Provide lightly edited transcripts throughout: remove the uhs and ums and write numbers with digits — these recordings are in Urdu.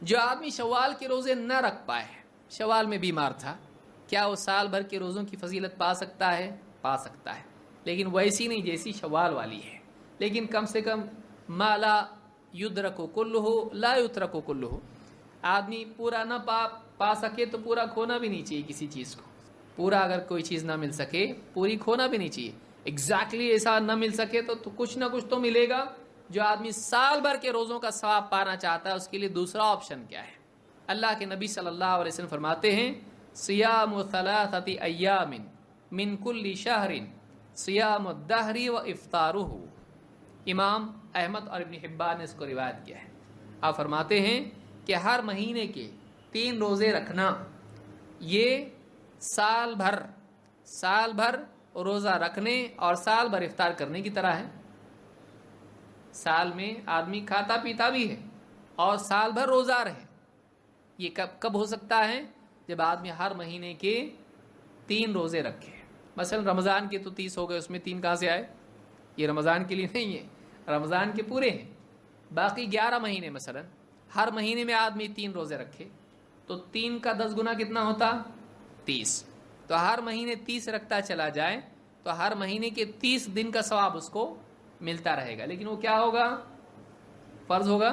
جو آدمی شوال کے روزے نہ رکھ پائے، شوال میں بیمار تھا، کیا وہ سال بھر کے روزوں کی فضیلت پا سکتا ہے؟ پا سکتا ہے، لیکن ویسی نہیں جیسی شوال والی ہے۔ لیکن کم سے کم ما لا یدرک کلہ لا یترک کلہ، آدمی پورا نہ پا سکے تو پورا کھونا بھی نہیں چاہیے کسی چیز کو۔ پورا اگر کوئی چیز نہ مل سکے پوری کھونا بھی نہیں چاہیے، ایگزیکٹلی ایسا نہ مل سکے تو کچھ نہ کچھ تو ملے گا۔ جو آدمی سال بھر کے روزوں کا ثواب پانا چاہتا ہے اس کے لیے دوسرا آپشن کیا ہے؟ اللہ کے نبی صلی اللہ علیہ وسلم فرماتے ہیں صیام ثلاثۃ ایام من کل شہر صیام الدہر و افطارہ۔ امام احمد اور ابن حبان نے اس کو روایت کیا ہے۔ آپ فرماتے ہیں کہ ہر مہینے کے 3 روزے رکھنا یہ سال بھر روزہ رکھنے اور سال بھر افطار کرنے کی طرح ہے۔ سال میں آدمی کھاتا پیتا بھی ہے اور سال بھر روزہ رہے، یہ کب ہو سکتا ہے؟ جب آدمی ہر مہینے کے 3 روزے رکھے۔ مثلا رمضان کے تو 30 ہو گئے، اس میں 3 کہاں سے آئے؟ یہ رمضان کے لیے نہیں ہے، رمضان کے پورے ہیں، باقی 11 مہینے مثلا ہر مہینے میں آدمی 3 روزے رکھے تو 3 کا 10 گنا کتنا ہوتا؟ 30۔ تو ہر مہینے 30 رکھتا چلا جائے تو ہر مہینے کے 30 دن کا ثواب اس کو ملتا رہے گا، لیکن وہ کیا ہوگا؟ فرض ہوگا،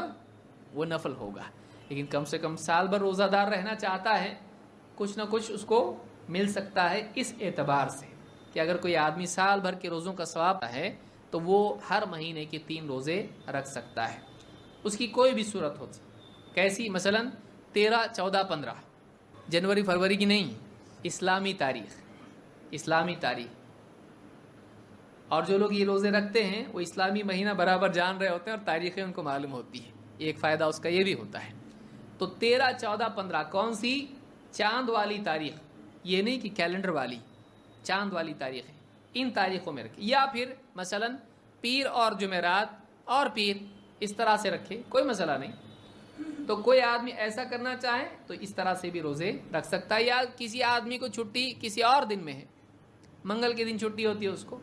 وہ نفل ہوگا۔ لیکن کم سے کم سال بھر روزہ دار رہنا چاہتا ہے، کچھ نہ کچھ اس کو مل سکتا ہے، اس اعتبار سے کہ اگر کوئی آدمی سال بھر کے روزوں کا ثواب ہے تو وہ ہر مہینے کے 3 روزے رکھ سکتا ہے۔ اس کی کوئی بھی صورت ہو، کیسی؟ مثلا 13، 14، 15 جنوری فروری کی نہیں، اسلامی تاریخ۔ اور جو لوگ یہ روزے رکھتے ہیں وہ اسلامی مہینہ برابر جان رہے ہوتے ہیں اور تاریخیں ان کو معلوم ہوتی ہے، ایک فائدہ اس کا یہ بھی ہوتا ہے۔ تو 13، 14، 15 کون سی؟ چاند والی تاریخ، یہ نہیں کہ کیلنڈر والی، چاند والی تاریخ ہے، ان تاریخوں میں رکھے، یا پھر مثلا پیر اور جمعرات اور پیر، اس طرح سے رکھے، کوئی مسئلہ نہیں۔ تو کوئی آدمی ایسا کرنا چاہے تو اس طرح سے بھی روزے رکھ سکتا ہے، یا کسی آدمی کو چھٹی کسی اور دن میں ہے، منگل کے دن چھٹی ہوتی ہے اس کو،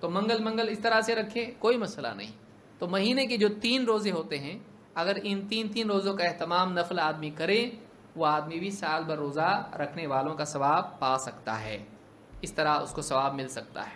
تو منگل اس طرح سے رکھے، کوئی مسئلہ نہیں۔ تو مہینے کے جو 3 روزے ہوتے ہیں، اگر ان 3 روزوں کا اہتمام نفل آدمی کرے، وہ آدمی بھی سال بھر روزہ رکھنے والوں کا ثواب پا سکتا ہے، اس طرح اس کو ثواب مل سکتا ہے۔